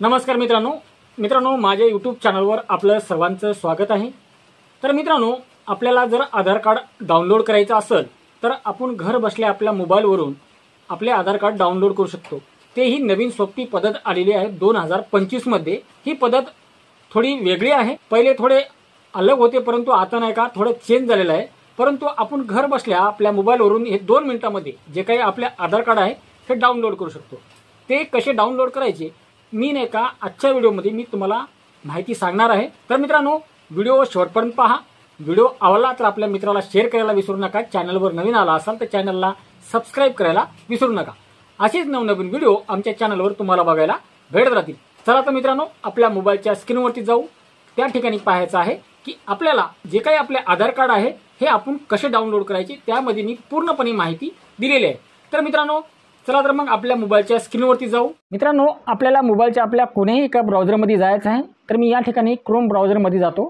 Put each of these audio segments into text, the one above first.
नमस्कार मित्रांनो माझ्या यूट्यूब चॅनलवर आपलं सर्वांचं स्वागत आहे। तर मित्रांनो, आपल्याला जर आधार कार्ड डाउनलोड करायचं असेल तर आपण घर बसल्या आपल्या मोबाईलवरून आपले आधार कार्ड डाउनलोड करू शकतो। तेही नवीन सोपी पद्धत आलेली आहे 2025 मध्ये। ही पद्धत थोडी वेगळी आहे। पहिले थोडे अलग होते, परंतु आता नाही का थोडं चेंज झालेलं आहे। परंतु आपण घर बसल्या आपल्या मोबाईलवरून हे 2 मिनिटांमध्ये जे काही आपले आधार कार्ड आहे हे डाउनलोड करू शकतो। ते कसे डाउनलोड करायचे मी नाही का आजच्या व्हिडिओमध्ये मी तुम्हाला माहिती सांगणार आहे। तर मित्रांनो, व्हिडिओ शेवटपर्यंत पहा। व्हिडिओ आवडला तर आपल्या मित्राला शेअर करायला विसरू नका। चॅनलवर नवीन आला असाल तर चॅनलला सबस्क्राइब करायला विसरू नका। असेच नवनवीन व्हिडिओ आमच्या चॅनलवर तुम्हाला बघायला भेटत राहतील। चला तर मित्रांनो, आपल्या मोबाईलच्या स्क्रीनवरती जाऊ। त्या ठिकाणी पाहायचं आहे की आपल्याला जे काही आपले आधार कार्ड आहे हे आपण कसे डाउनलोड करायचे, त्यामध्ये मी पूर्णपणे माहिती दिलेली आहे। तर मित्रांनो, चला तर मग आपल्या मोबाईलच्या स्क्रीनवरती जाऊ। मित्रांनो, आपल्याला मोबाईलच्या आपल्या कोणत्याही एका ब्राउझरमध्ये जायचं आहे। तर मी या ठिकाणी क्रोम ब्राउझरमध्ये जातो।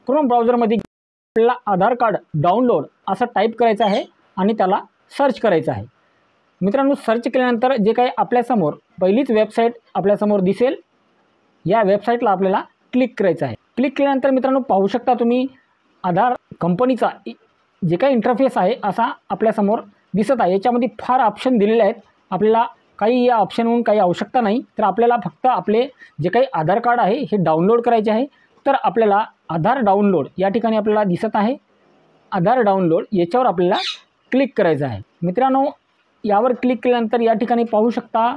क्रोम ब्राउझरमध्ये आपल्याला आधार कार्ड डाउनलोड असं टाईप करायचं आहे आणि त्याला सर्च करायचं आहे। मित्रांनो, सर्च केल्यानंतर जे काही आपल्यासमोर पहिलीच वेबसाईट आपल्यासमोर दिसेल, या वेबसाईटला आपल्याला क्लिक करायचं आहे। क्लिक केल्यानंतर मित्रांनो पाहू शकता तुम्ही आधार कंपनीचा जे काही इंटरफेस आहे असा आपल्यासमोर दिसत आहे। याच्यामध्ये फार ऑप्शन दिलेले आहेत। आपल्याला काही या ऑप्शनवरून काही आवश्यकता नाही। तर आपल्याला फक्त आपले जे काही आधार कार्ड आहे हे डाउनलोड करायचे आहे। तर आपल्याला आधार डाउनलोड या ठिकाणी आपल्याला दिसत आहे, आधार डाउनलोड याच्यावर आपल्याला क्लिक करायचं आहे। मित्रांनो, यावर क्लिक केल्यानंतर या ठिकाणी पाहू शकता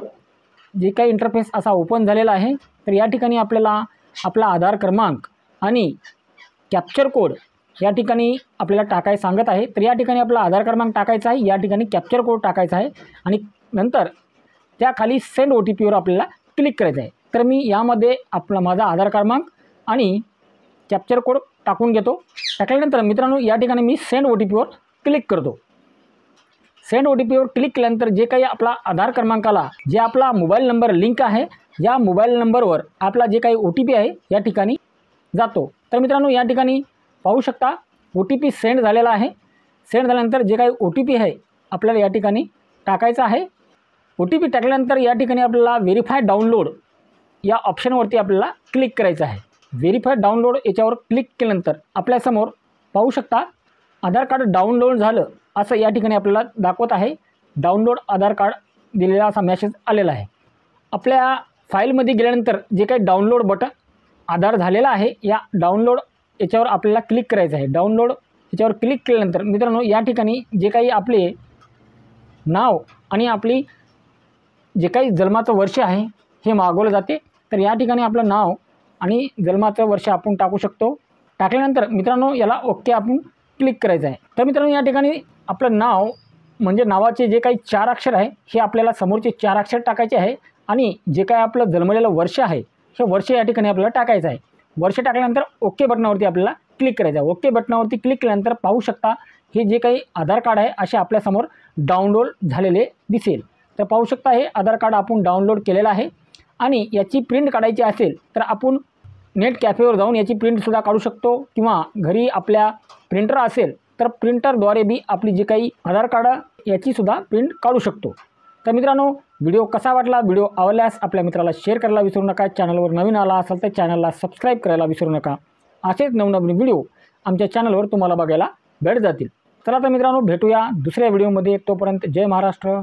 जे काही इंटरफेस असा ओपन झालेला आहे। तर या ठिकाणी आपल्याला आपला आधार क्रमांक आणि कॅप्चर कोड या ठिकाणी आपल्याला टाकाय सांगत आहे। तर या ठिकाणी आपला आधार क्रमांक टाकायचा आहे, या ठिकाणी कॅप्चर कोड टाकायचा आहे आणि नंतर त्याखाली सेंड OTPवर आपल्याला क्लिक करायचं आहे। तर मी यामध्ये आपला माझा आधार क्रमांक आणि कॅप्चर कोड टाकून घेतो। टाकल्यानंतर मित्रांनो या ठिकाणी मी सेंड OTPवर क्लिक करतो। सेंड OTPवर क्लिक केल्यानंतर जे काही आपला आधार क्रमांकाला जे आपला मोबाईल नंबर लिंक आहे, या मोबाईल नंबरवर आपला जे काही OTP आहे या ठिकाणी जातो। तर मित्रांनो, या ठिकाणी पाहू शकता OTP सेंड झालेला आहे। सेंड झाल्यानंतर जे काही OTP आहे आपल्याला या ठिकाणी टाकायचा आहे। OTP टाकल्यानंतर या ठिकाणी आपल्याला व्हेरीफाय डाउनलोड या ऑप्शनवरती आपल्याला क्लिक करायचं आहे। व्हेरीफाय डाउनलोड याच्यावर क्लिक केल्यानंतर आपल्यासमोर पाहू शकता आधार कार्ड डाउनलोड झालं असं या ठिकाणी आपल्याला दाखवत आहे। डाउनलोड आधार कार्ड दिलेला असा मेसेज आलेला आहे। आपल्या फाईलमध्ये गेल्यानंतर जे काही डाउनलोड बटन आधार झालेला आहे या डाउनलोड याच्यावर आपल्याला क्लिक करायचं आहे। डाउनलोड याच्यावर क्लिक केल्यानंतर मित्रांनो या ठिकाणी जे काही आपले नाव आणि आपली जे काही जन्माचं वर्ष आहे हे मागवलं जाते। तर या ठिकाणी आपलं नाव आणि जन्माचं वर्ष आपण टाकू शकतो। टाकल्यानंतर मित्रांनो याला ओके आपण क्लिक करायचं आहे। तर मित्रांनो या ठिकाणी आपलं नाव म्हणजे नावाचे जे काही 4 अक्षर आहे हे आपल्याला समोरचे 4 अक्षर टाकायचे आहे आणि जे काही आपलं जन्मलेलं वर्ष आहे हे वर्ष या ठिकाणी आपल्याला टाकायचं आहे। वर्ष टाकल्यानंतर ओके बटनावरती आपल्याला क्लिक करायचं आहे। ओके बटनावरती क्लिक केल्यानंतर पाहू शकता हे जे काही आधार कार्ड आहे असे आपल्यासमोर डाउनलोड झालेले दिसेल। तर पाहू शकता हे आधार कार्ड आपण डाउनलोड केलेलं आहे आणि याची प्रिंट काढायची असेल तर आपण नेट कॅफेवर जाऊन याची प्रिंटसुद्धा काढू शकतो किंवा घरी आपल्या प्रिंटर असेल तर प्रिंटरद्वारे बी आपली जी काही आधार कार्ड याचीसुद्धा प्रिंट काढू शकतो। तर मित्रांनो, व्हिडिओ कसा वाटला? व्हिडिओ आवडल्यास आपल्या मित्राला शेअर करायला विसरू नका। चॅनलवर नवीन आला असाल तर चॅनलला सबस्क्राइब करायला विसरू नका। असेच नवनवीन व्हिडिओ आमच्या चॅनलवर तुम्हाला बघायला भेट जातील। चला तर मित्रांनो, भेटूया दुसऱ्या व्हिडिओमध्ये। तोपर्यंत जय महाराष्ट्र।